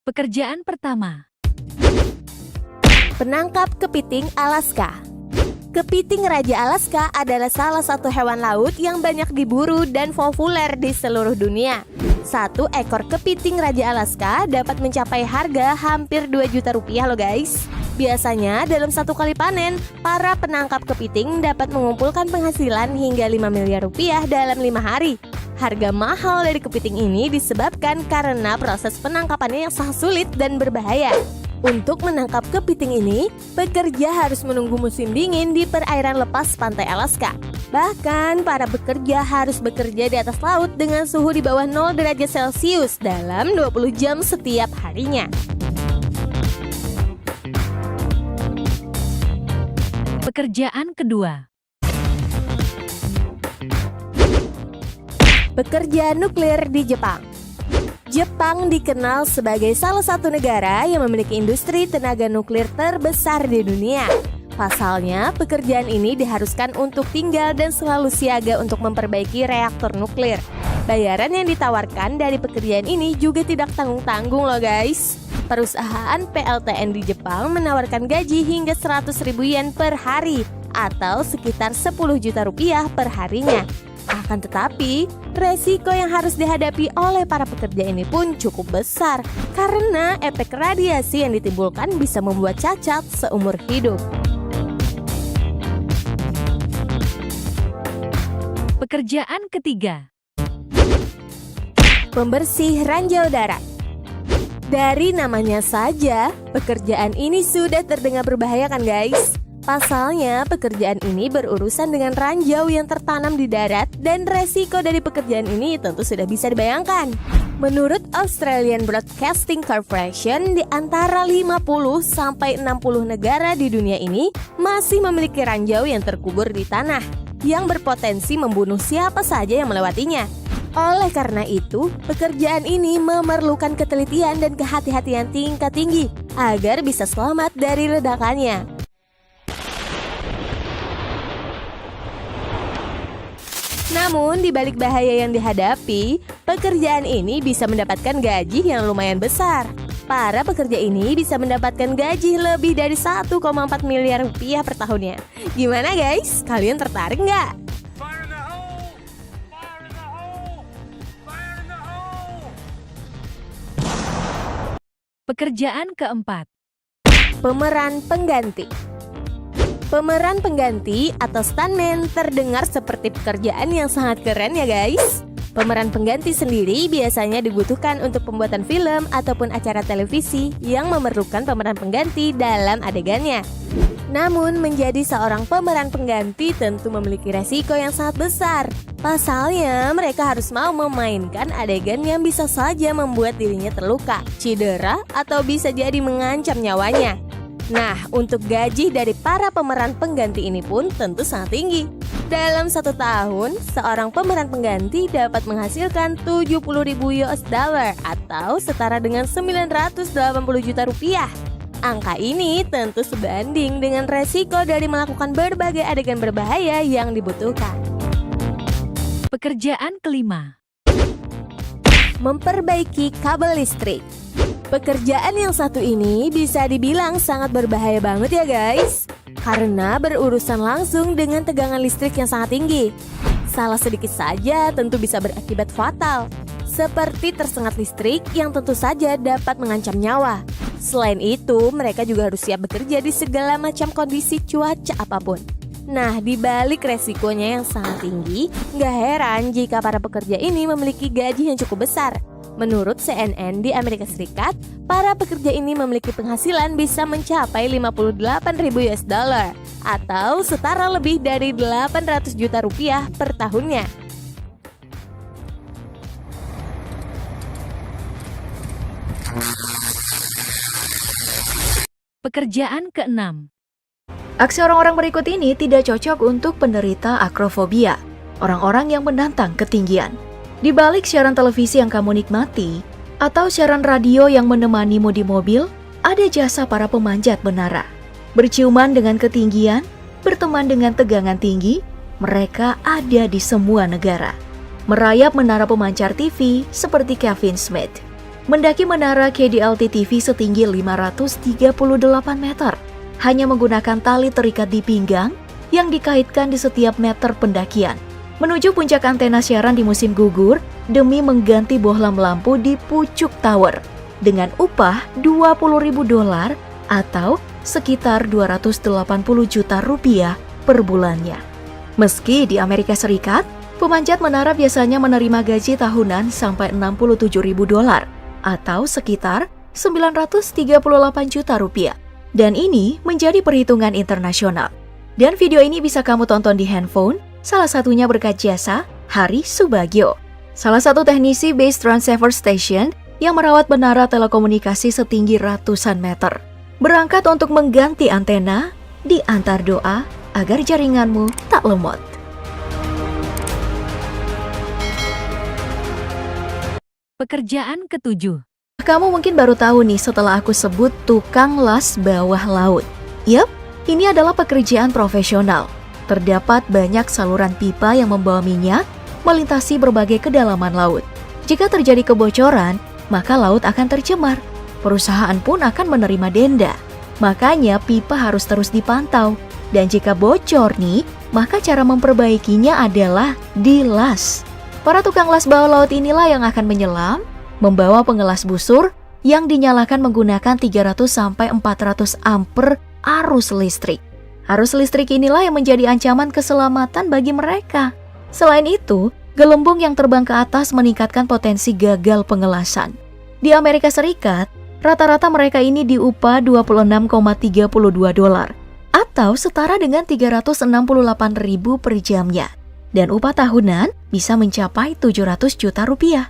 Pekerjaan pertama. Penangkap kepiting Alaska. Kepiting Raja Alaska adalah salah satu hewan laut yang banyak diburu dan populer di seluruh dunia. Satu ekor kepiting Raja Alaska dapat mencapai harga hampir 2 juta rupiah loh guys. Biasanya dalam satu kali panen, para penangkap kepiting dapat mengumpulkan penghasilan hingga 5 miliar rupiah dalam 5 hari. Harga mahal dari kepiting ini disebabkan karena proses penangkapannya yang sangat sulit dan berbahaya. Untuk menangkap kepiting ini, pekerja harus menunggu musim dingin di perairan lepas pantai Alaska. Bahkan, para pekerja harus bekerja di atas laut dengan suhu di bawah 0 derajat Celcius dalam 20 jam setiap harinya. Pekerjaan kedua. Pekerja nuklir di Jepang. Jepang dikenal sebagai salah satu negara yang memiliki industri tenaga nuklir terbesar di dunia. Pasalnya, pekerjaan ini diharuskan untuk tinggal dan selalu siaga untuk memperbaiki reaktor nuklir. Bayaran yang ditawarkan dari pekerjaan ini juga tidak tanggung-tanggung loh guys. Perusahaan PLTN di Jepang menawarkan gaji hingga 100.000 yen per hari atau sekitar 10 juta rupiah per harinya. Akan tetapi, resiko yang harus dihadapi oleh para pekerja ini pun cukup besar karena efek radiasi yang ditimbulkan bisa membuat cacat seumur hidup. Pekerjaan ketiga. Pembersih ranjau darat. Dari namanya saja, pekerjaan ini sudah terdengar berbahaya kan guys? Pasalnya, pekerjaan ini berurusan dengan ranjau yang tertanam di darat dan resiko dari pekerjaan ini tentu sudah bisa dibayangkan. Menurut Australian Broadcasting Corporation, di antara 50 sampai 60 negara di dunia ini masih memiliki ranjau yang terkubur di tanah, yang berpotensi membunuh siapa saja yang melewatinya. Oleh karena itu, pekerjaan ini memerlukan ketelitian dan kehati-hatian tingkat tinggi agar bisa selamat dari ledakannya. Namun, di balik bahaya yang dihadapi, pekerjaan ini bisa mendapatkan gaji yang lumayan besar. Para pekerja ini bisa mendapatkan gaji lebih dari 1,4 miliar rupiah per tahunnya. Gimana guys? Kalian tertarik nggak? Pekerjaan keempat. Pemeran pengganti. Pemeran pengganti atau stuntman terdengar seperti pekerjaan yang sangat keren ya guys. Pemeran pengganti sendiri biasanya dibutuhkan untuk pembuatan film ataupun acara televisi yang memerlukan pemeran pengganti dalam adegannya. Namun menjadi seorang pemeran pengganti tentu memiliki resiko yang sangat besar. Pasalnya mereka harus mau memainkan adegan yang bisa saja membuat dirinya terluka, cedera, atau bisa jadi mengancam nyawanya. Nah, untuk gaji dari para pemeran pengganti ini pun tentu sangat tinggi. Dalam 1 tahun, seorang pemeran pengganti dapat menghasilkan 70.000 US dollar atau setara dengan 980 juta rupiah. Angka ini tentu sebanding dengan resiko dari melakukan berbagai adegan berbahaya yang dibutuhkan. Pekerjaan kelima. Memperbaiki kabel listrik. Pekerjaan yang satu ini bisa dibilang sangat berbahaya banget ya guys, karena berurusan langsung dengan tegangan listrik yang sangat tinggi. Salah sedikit saja tentu bisa berakibat fatal, seperti tersengat listrik yang tentu saja dapat mengancam nyawa. Selain itu, mereka juga harus siap bekerja di segala macam kondisi cuaca apapun. Nah, di balik resikonya yang sangat tinggi, nggak heran jika para pekerja ini memiliki gaji yang cukup besar. Menurut CNN di Amerika Serikat, para pekerja ini memiliki penghasilan bisa mencapai 58.000 US dollar atau setara lebih dari 800 juta rupiah per tahunnya. Pekerjaan keenam. Aksi orang-orang berikut ini tidak cocok untuk penderita akrofobia, orang-orang yang menantang ketinggian. Di balik siaran televisi yang kamu nikmati, atau siaran radio yang menemanimu di mobil, ada jasa para pemanjat menara. Berciuman dengan ketinggian, berteman dengan tegangan tinggi, mereka ada di semua negara. Merayap menara pemancar TV seperti Kevin Smith. mendaki menara KDLT-TV setinggi 538 meter, hanya menggunakan tali terikat di pinggang yang dikaitkan di setiap meter pendakian, menuju puncak antena siaran di musim gugur demi mengganti bohlam lampu di pucuk tower dengan upah $20.000 atau sekitar 280 juta rupiah per bulannya. Meski di Amerika Serikat, pemanjat menara biasanya menerima gaji tahunan sampai $67.000 atau sekitar 938 juta rupiah. Dan ini menjadi perhitungan internasional. Dan video ini bisa kamu tonton di handphone, salah satunya berkat jasa Hari Subagio, salah satu teknisi base transceiver station yang merawat menara telekomunikasi setinggi ratusan meter. Berangkat untuk mengganti antena, diantar doa agar jaringanmu tak lemot. Pekerjaan ketujuh. Kamu mungkin baru tahu nih setelah aku sebut tukang las bawah laut. Yap, ini adalah pekerjaan profesional. Terdapat banyak saluran pipa yang membawa minyak melintasi berbagai kedalaman laut. Jika terjadi kebocoran, maka laut akan tercemar. Perusahaan pun akan menerima denda. Makanya pipa harus terus dipantau. Dan jika bocor nih, maka cara memperbaikinya adalah dilas. Para tukang las bawah laut inilah yang akan menyelam, membawa pengelas busur yang dinyalakan menggunakan 300-400 ampere arus listrik. Arus listrik inilah yang menjadi ancaman keselamatan bagi mereka. Selain itu, gelembung yang terbang ke atas meningkatkan potensi gagal pengelasan. Di Amerika Serikat, rata-rata mereka ini diupah $26,32 atau setara dengan 368.000 per jamnya. Dan upah tahunan bisa mencapai 700 juta rupiah.